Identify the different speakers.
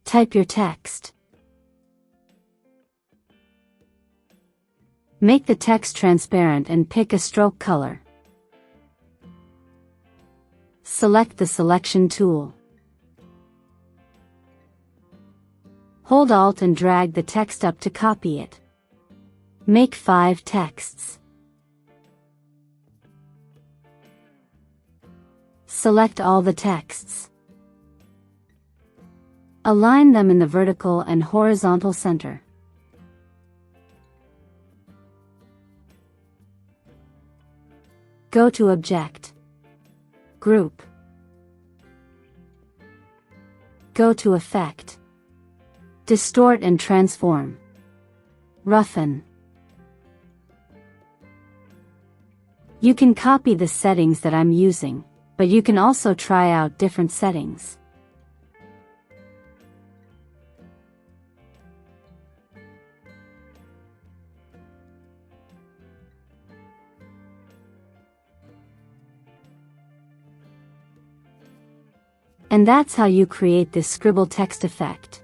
Speaker 1: Type your text. Make the text transparent and pick a stroke color. Select the selection tool. Hold Alt and drag the text up to copy it. Make 5 texts. Select all the texts. Align them in the vertical and horizontal center. Go to Object. Group. Go to Effect. Distort and Transform. Roughen. You can copy the settings that I'm using, but you can also try out different settings. And that's how you create this Scribble text effect.